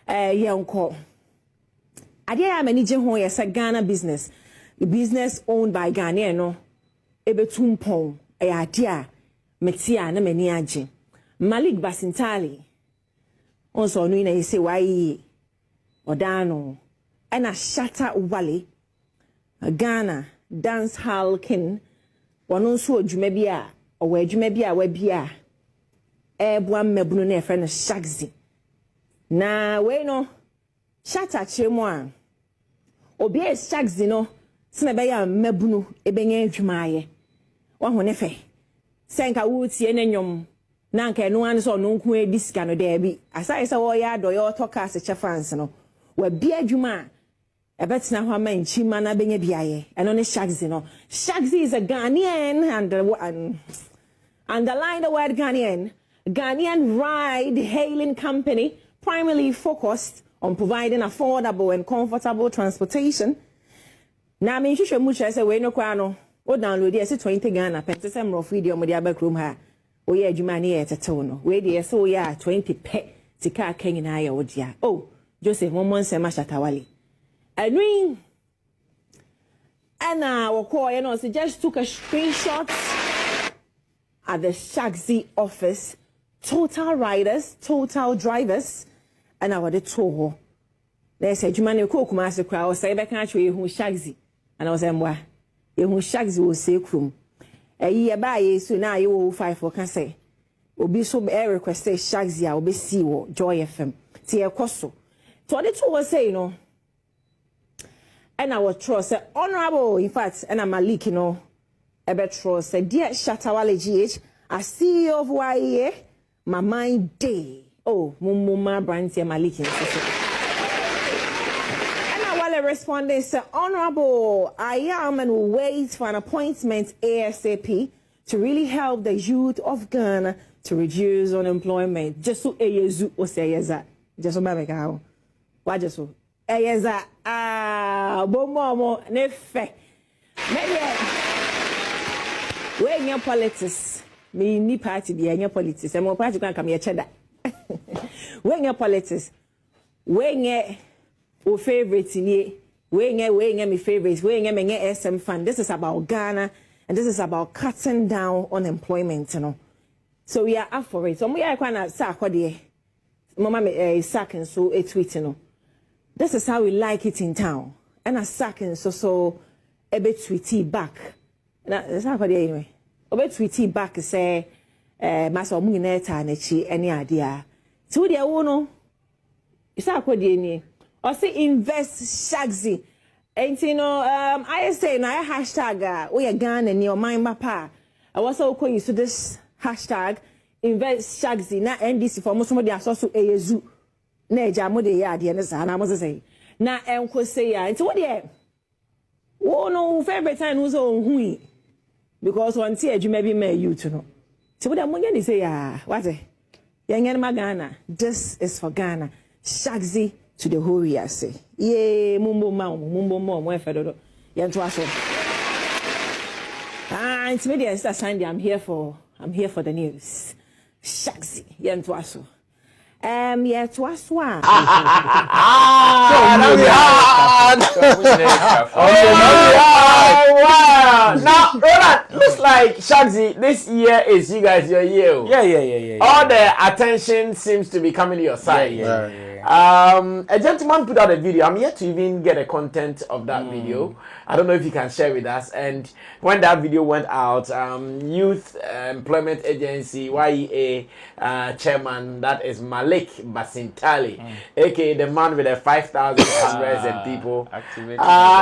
yenko. Adia manage ho yes Ghana business. The business owned by Ghanaian no. Ebetumpong adia metia na mani age. Malik Basintali. Also no na say why Odano. Ana Shatta Wale Ghana dance hall king. Wano so adwuma bia o adwuma bia wa bia eboa mabunu na efre no Shagzi na we no Shatta chemu a obi e Shagzi no sina be ya mabunu ebenya adwuma aye wa ho ne fe senka wutie ne nwom na nka eno an so no nku edisika no da bi asai se wo ya do yo toka se chefans no wa bia adwuma Ebetina ho ama nchima na benya biaye eno ne Shagzi no. Shagzi is a Ghanaian and underline the word Ghanaian ride hailing company primarily focused on providing affordable and comfortable transportation. Na me hwehwe mu chere say we no kwa no o download e 20 Ghana pence sem rough video mo dia back room ha o ye adwuma ne ye tetew no we dey so ya 20 pe tika kan na ya odia oh Joseph momon sema Shatta Wale and you know, so just took a screenshot at the Shagzi office. Total riders, total drivers, and I was told. They said, "You man, you cook master crowd." Say, "I can't show you who Shagzi," and I was saying, "Why? You who Shagzi will say krum." A year by so now you will fight for can say. Obi so be request say Shagzi, I will be see what Joy FM. See a costo. So the two was say, you know. And I was trust honorable, in fact, and I'm Malik, you know, a bit trust. Dear Shatta Wale GH, I see you of why my mind day. Oh, Mumma Brandy Malik. And I will respond this honorable. I am and will wait for an appointment ASAP to really help the youth of Ghana to reduce unemployment. Just so a or say yes, just so my cow. Why just so? Eyeza bomomo nefe maybe we nya politics me ni party bi nya politics e mo party kan kam ye cheda we nya politics we nya o favorite ni we nya me favorite we nya me nya SM fan. This is about Ghana and this is about cutting down unemployment, you know. So we are up for it. So we are kind of sack what the mama me sack and so a tweet, you know. This is how we like it in town. And a second so a bit tweety back. That's how anyway. A bit tweety back say Master Muneta Nechi any idea. To the uno is that what you need? Or say invest Shagzi. And you know, I say na hashtag we are gone in your mind papa. I was so calling to this hashtag invest Shagzi na NDC for most somebody also a zoo. Na jamo de ya de na sa na mo say na enko say ya nti wo de wo no favorite time no so hui because one tie adwuma bi ma youth no nti wo de mo nya ni say ya what ya nya na Ghana. This is for Ghana. Shagzi to the whole year say ye mumbo mo efe dodo ya nto aso nti me dey Sunday I'm here for the news. Shagzi ya nto aso yeah, to us one. Now, Roland, looks like Shagzi, this year is you guys your year. Yeah. All the attention seems to be coming to your side. Yeah. A gentleman put out a video. I'm yet to even get the content of that video. I don't know if you can share with us. And when that video went out, Youth Employment Agency YEA chairman, that is Malik Basintali, aka the man with the 5,000 cameras and people.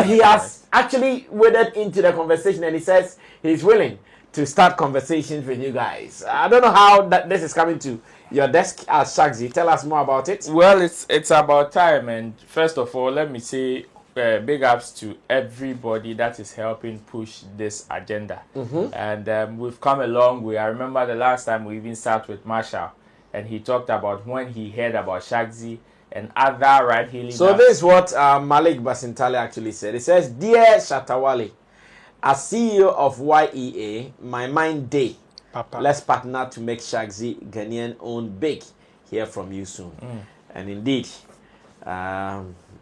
He has actually waded into the conversation and he says he's willing to start conversations with you guys. I don't know how this is coming to your desk as Shagzi. Tell us more about it. Well, it's about time, and first of all, let me say big ups to everybody that is helping push this agenda. And we've come a long way. I remember the last time we even sat with Marshall, and he talked about when he heard about Shagzi and other ride-hailing. So this is what Malik Basintali actually said. He says, "Dear Shatta Wale, as CEO of YEA, my mind day. Papa. Let's partner to make Shagzi Ghanaian owned big. Hear from you soon." and indeed,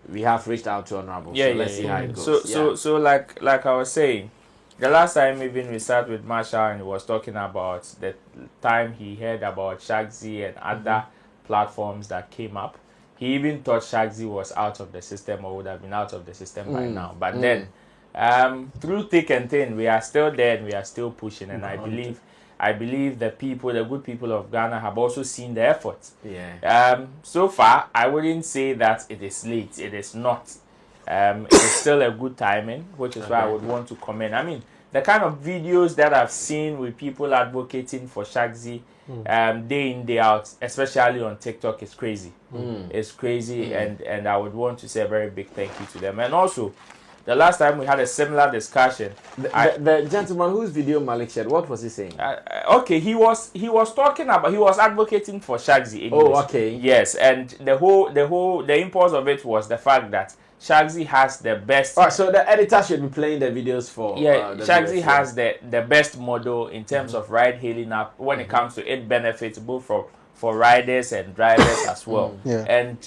we have reached out to Honorable. Yeah, so let's see how it goes. So like I was saying, the last time even we sat with Marshall and he was talking about the time he heard about Shagzi and other platforms that came up. He even thought Shagzi was out of the system or would have been out of the system by now. But then, through thick and thin, we are still there and we are still pushing. And I believe the people, the good people of Ghana, have also seen the effort. Yeah. So far, I wouldn't say that it is late. It is not. It is still a good timing, which is why I would want to comment. I mean, the kind of videos that I've seen with people advocating for Shagzi day in, day out, especially on TikTok, is crazy. It's crazy, and I would want to say a very big thank you to them. And also, the last time we had a similar discussion, the gentleman whose video Malik shared, what was he saying? Okay, he was talking about, he was advocating for Shagzi. Oh, okay. Yes, and the impulse of it was the fact that Shagzi has the best. Alright, so the editor should be playing the videos for. Yeah, Shagzi has the best model in terms of ride hailing app when it comes to it benefits both for riders and drivers as well. And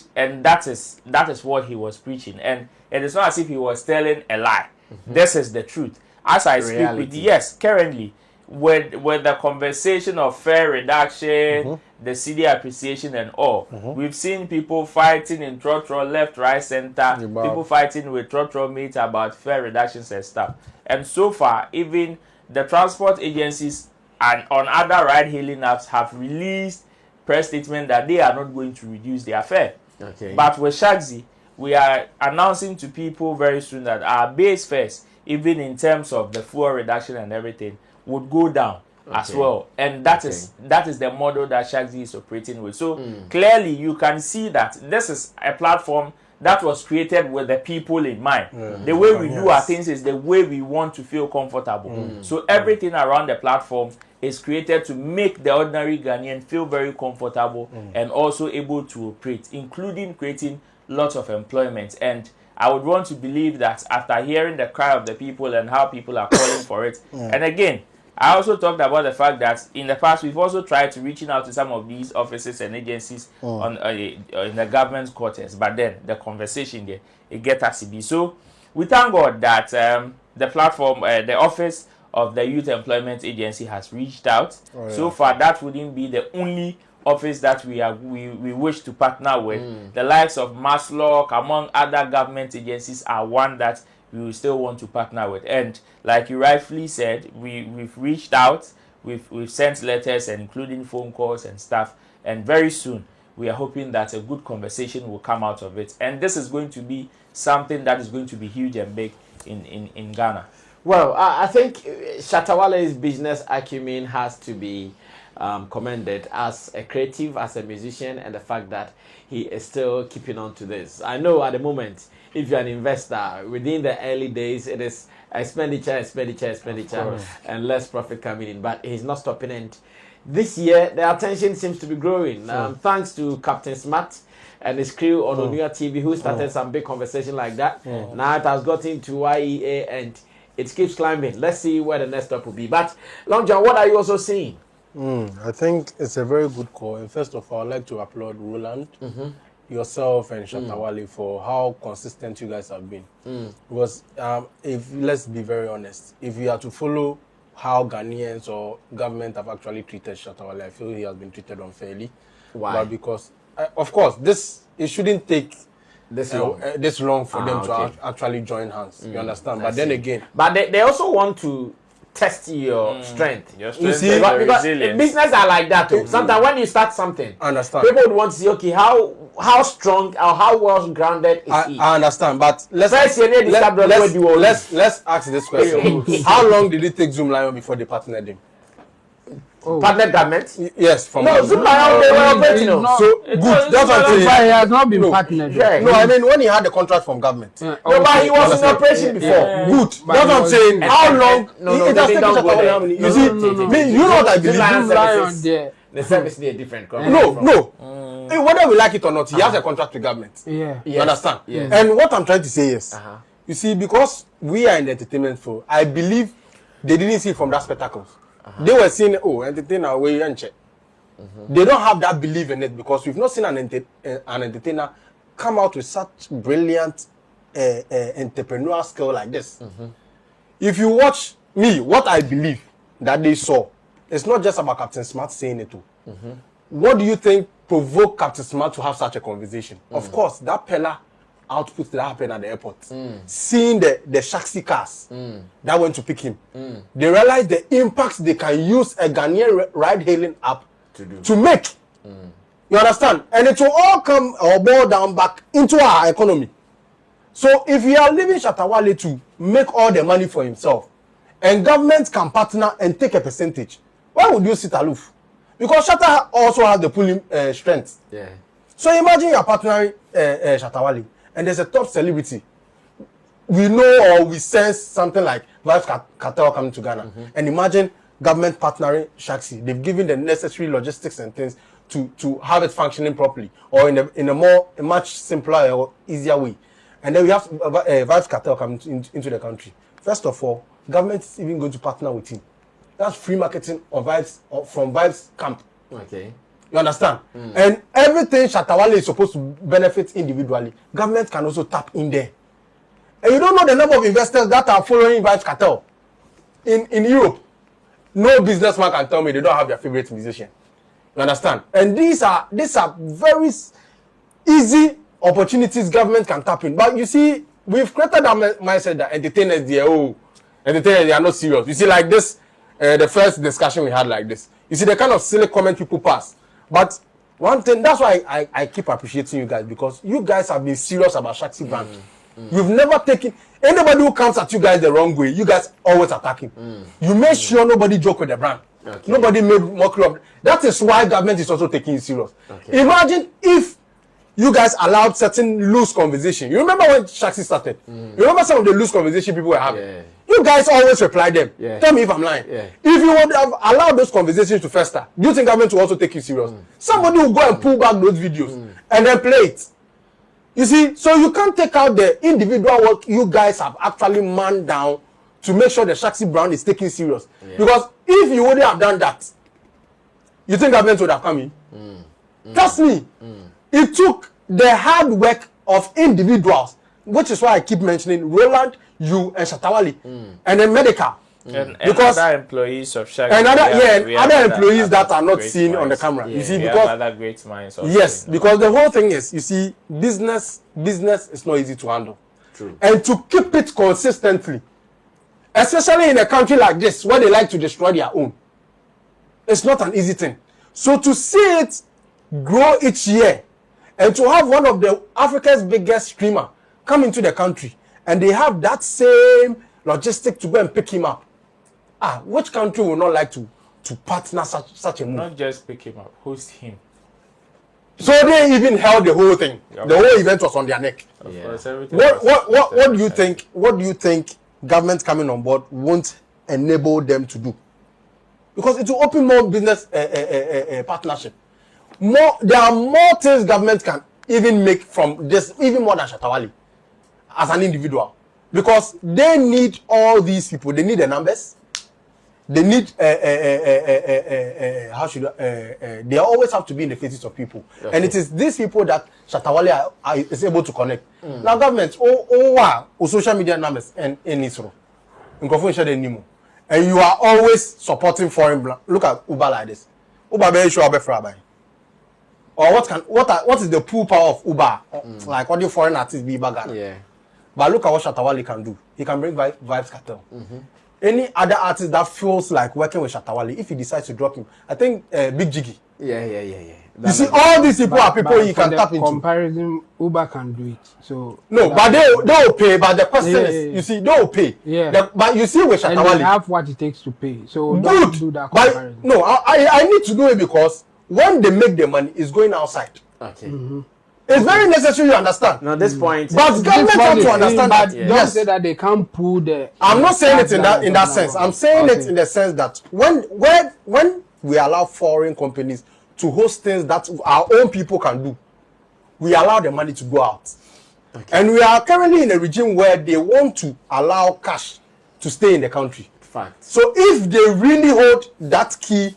that is what he was preaching. And it is not as if he was telling a lie. This is the truth. As I speak with currently with the conversation of fare reduction, the CD appreciation and all, we've seen people fighting in trotro, left, right, center, people fighting with trotro mates about fare reductions and stuff. And so far, even the transport agencies and on other ride-hailing apps have released press statement that they are not going to reduce their fare. But with Shagzi, we are announcing to people very soon that our base fares, even in terms of the fuel reduction and everything, would go down as well. And that is the model that Shagzi is operating with. So clearly you can see that this is a platform that was created with the people in mind. The way we do our things is the way we want to feel comfortable. So everything around the platform is created to make the ordinary Ghanaian feel very comfortable and also able to operate, including creating lots of employment. And I would want to believe that after hearing the cry of the people and how people are calling for it, and again, I also talked about the fact that in the past we've also tried to reaching out to some of these offices and agencies on in the government quarters, but then the conversation there, it gets us to be. So we thank God that the platform, the office of the Youth Employment Agency has reached out. So far, that wouldn't be the only office that we wish to partner with. The likes of Maslock, among other government agencies, are one that we will still want to partner with. And like you rightfully said, we've reached out, we've sent letters and including phone calls and stuff, and very soon we are hoping that a good conversation will come out of it. And this is going to be something that is going to be huge and big in Ghana. Well, I think Shatta Wale's business acumen has to be commended as a creative, as a musician, and the fact that he is still keeping on to this. I know at the moment, if you're an investor, within the early days, it is expenditure, and less profit coming in. But he's not stopping. And this year, the attention seems to be growing. Thanks to Captain Smart and his crew on Onuya TV, who started some big conversation like that. Now it has gotten to YEA, and it keeps climbing. Let's see where the next stop will be. But, Long John, what are you also seeing? I think it's a very good call. And first of all, I'd like to applaud Roland, yourself, and Shatta Wale for how consistent you guys have been. Because let's be very honest, if you are to follow how Ghanaians or government have actually treated Shatta Wale, I feel he has been treated unfairly. Why? But because, of course, it shouldn't take this long for them to actually join hands. You understand? But then again, but they also want to test your strength. Your You strength see, and because resilience. business are like that too. Sometimes when you start something, understand, people would want to see, okay, how strong or how well grounded is he? I understand, but let's ask this question. How long did it take Zoom Lion before they partnered him? Partner government? Yes, from Zoom Lion, they were operating. So good. That's what I'm saying. He has not been partnered. No, I mean when he had the contract from government. No, but he was in operation before. Good. That's what I'm saying. How long? It has taken how many? You see, you know what I believe. The service is different. No. Whether we like it or not, he has a contract with government. Yeah. You understand? And what I'm trying to say is, you see, because we are in the entertainment field, I believe they didn't see it from that spectacle. They were seeing, entertainer way and check. They don't have that belief in it because we've not seen an entertainer come out with such brilliant entrepreneurial skill like this. If you watch me, what I believe that they saw, it's not just about Captain Smart saying it too. What do you think provoked Captain Smart to have such a conversation? Of course, that Pella output that happened at the airport, seeing the Shaxi cars that went to pick him, they realized the impacts they can use a Ghanaian ride-hailing app to make. You understand? And it will all come or boil down back into our economy. So if you are leaving Shatta Wale to make all the money for himself, and government can partner and take a percentage, why would you sit aloof? Because Shatta also has the pulling strength. Yeah. So imagine you're partnering Shatta Wale, and there's a top celebrity. We know or we sense something like Vibes Cartel coming to Ghana. And imagine government partnering Shagzi. They've given the necessary logistics and things to have it functioning properly, or in a much simpler or easier way. And then we have Vibes Cartel coming into the country. First of all, government is even going to partner with him. That's free marketing on Vibes from Vibes camp. Okay. You understand? And everything Shatta Wale is supposed to benefit individually, government can also tap in there. And you don't know the number of investors that are following Vibes Cartel in Europe. No businessman can tell me they don't have their favorite musician. You understand? And these are very easy opportunities government can tap in. But you see, we've created that mindset that entertainers, they are not serious. You see, like this, the first discussion we had like this. You see the kind of silly comment people pass. But one thing, that's why I keep appreciating you guys, because you guys have been serious about Shaxi brand. You've never taken anybody who comes at you guys the wrong way. You guys always attacking. You made sure nobody joke with the brand. Okay. Nobody made mockery of it. That is why government is also taking it serious. Okay. Imagine if you guys allowed certain loose conversation. You remember when Shagzi started? You remember some of the loose conversation people were having? Yeah. You guys always reply them. Yeah. Tell me if I'm lying. Yeah. If you would have allowed those conversations to fester, do you think government will also take you serious? Somebody will go and pull back those videos and then play it. You see, so you can't take out the individual work you guys have actually manned down to make sure the Shaxi brand is taken serious. Yeah. Because if you wouldn't have done that, you think government would have come in? Trust me. It took the hard work of individuals, which is why I keep mentioning Roland, you, and Shatta Wale, and then Medical. And other employees of Shagzi. And other employees that are not seen on the camera. Yeah, you see, because other great minds. Yes, because the whole thing is, you see, business is not easy to handle. True. And to keep it consistently, especially in a country like this where they like to destroy their own, it's not an easy thing. So to see it grow each year, and to have one of the Africa's biggest streamer come into the country, and they have that same logistic to go and pick him up. Which country would not like to partner such a move? Not just pick him up, host him. So they even held the whole thing. The whole event was on their neck. Of course, everything. What do you think? What do you think government coming on board won't enable them to do? Because it will open more business partnership. There are more things government can even make from this, even more than Shatta Wale as an individual. Because they need all these people. They need the numbers. They need they always have to be in the faces of people. Okay. And it is these people that Shatta Wale is able to connect. Now government, social media numbers and in Israel. And you are always supporting foreign brand. Look at Uber like this. Uber very sure be for. Or what is the pull power of Uber? Like what do foreign artists be Ghana? Yeah. But look at what Shatta Wale can do. He can bring Vibes Cartel. Any other artist that feels like working with Shatta Wale, if he decides to drop him, I think Big Jiggy. Yeah. You see, all these people are people you can tap into. Comparison, Uber can do it. So no, but they will pay. But the question is, you see, they will pay. Yeah. But you see with Shatta Wale, they have what it takes to pay. So good. Don't do that comparison. But no, I need to do it because when they make the money, it's going outside. Okay. It's very necessary, you understand. Now, this point, but government have to understand that. Don't say that they can't pull the. I'm not saying it in that sense. I'm saying it in the sense that when we allow foreign companies to host things that our own people can do, we allow the money to go out. Okay. And we are currently in a regime where they want to allow cash to stay in the country. Fact. So if they really hold that key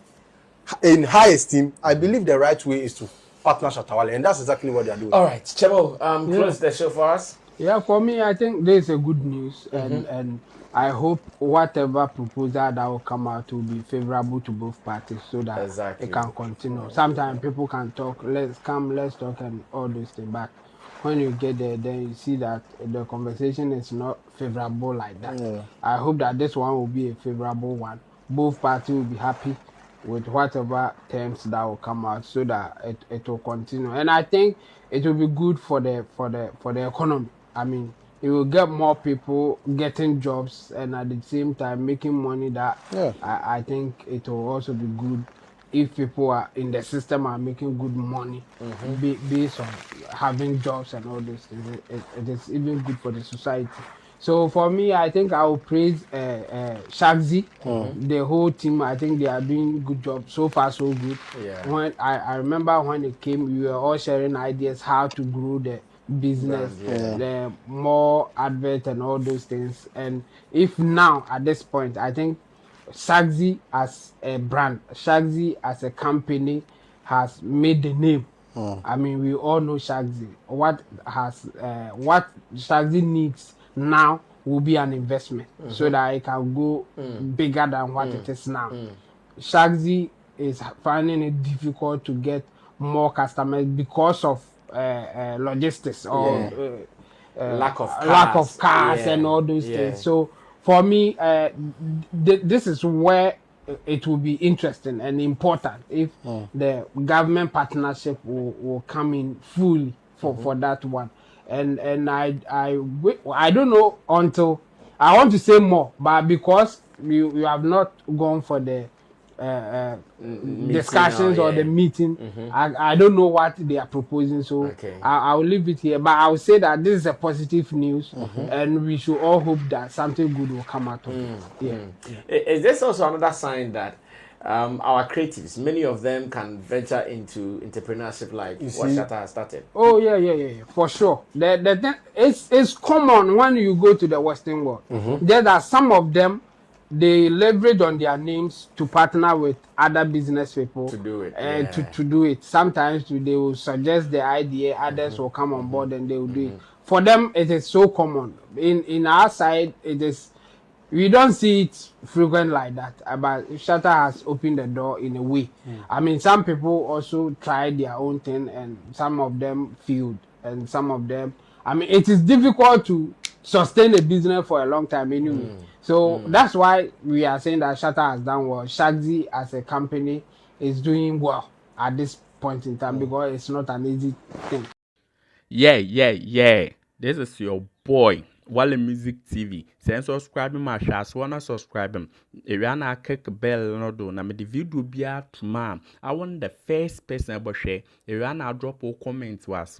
in high esteem, I believe the right way is to partner Shatta Wale, and that's exactly what they are doing. All right, Chebo, close the show for us. Yeah, for me, I think this is a good news, and I hope whatever proposal that will come out will be favorable to both parties, so that Exactly. it can continue. Sometimes people can talk, let's talk, and all those things, but when you get there, then you see that the conversation is not favorable like that. Yeah. I hope that this one will be a favorable one. Both parties will be happy with whatever terms that will come out, so that it will continue. And I think it will be good for the economy. I mean, it will get more people getting jobs and at the same time making money. That Yeah. I think it will also be good if people are in the system are making good money based on having jobs and all those things. It is even good for the society. So for me, I think I will praise Shagzi, the whole team. I think they are doing good job so far, so good. Yeah. When I remember when it came, we were all sharing ideas how to grow the business, the more advert and all those things. And if now at this point, I think Shagzi as a brand, Shagzi as a company has made the name. I mean, we all know Shagzi. What Shagzi needs now will be an investment, so that it can go bigger than what it is now. Shagzi is finding it difficult to get more customers because of logistics or Lack of cars Yeah. and all those Yeah. things. So for me, this is where it will be interesting and important if the government partnership will come in fully for that one. And I don't know until I want to say more, but because you have not gone for the discussions or the meeting, I don't know what they are proposing, so Okay. I will leave it here. But I will say that this is a positive news, and we should all hope that something good will come out of it. Yeah. Is this also another sign that our creatives, many of them can venture into entrepreneurship like what Shatta has started? Oh yeah, for sure. The thing it's common when you go to the Western world. There are some of them, they leverage on their names to partner with other business people To do it, and yeah. to do it. Sometimes they will suggest the idea, others will come on board and they will do it. For them, it is so common. In our side, it is. We don't see it frequent like that, but Shatta has opened the door in a way. I mean, some people also tried their own thing, and some of them failed, and some of them. I mean, it is difficult to sustain a business for a long time anyway. So that's why we are saying that Shatta has done well. Shagzi as a company is doing well at this point in time because it's not an easy thing. Yeah. This is your boy, Wale Music TV. Send subscribe my shots, wanna subscribe him. If you wanna click bell no do, na me the video be out tomorrow. I want the first person about share. If you wanna drop a comment was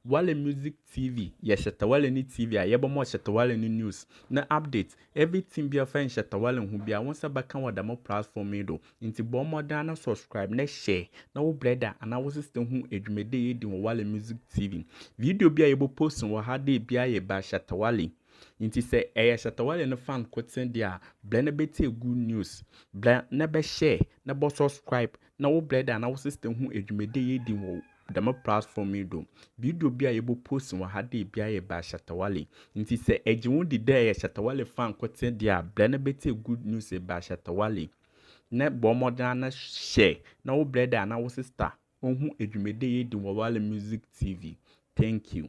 Wale Music TV, yes, Shatta Wale ni TV, I ever more Shatta Wale ni news. Na update, everything be a friend Shatta Wale who be a once a back on the more platform do. Into bomb more than subscribe, next share. No brother, and I was still who edumede in Wale Music TV. Video be able post and what had they be a by Shatta Wale. Inti say Shatta Wale no fan quoting there, blend bete good news. Blend never share, never subscribe. No brother, and I was still who edumede in the more platform do. Video be able post and what had they be a by Shatta Wale. Inti say Ejiwon di there Shatta Wale fan quoting there, blend bete good news by Shatta Wale. Ne bomb than share. No brother, and I was sister. Who edumede in Wale Music TV. Thank you.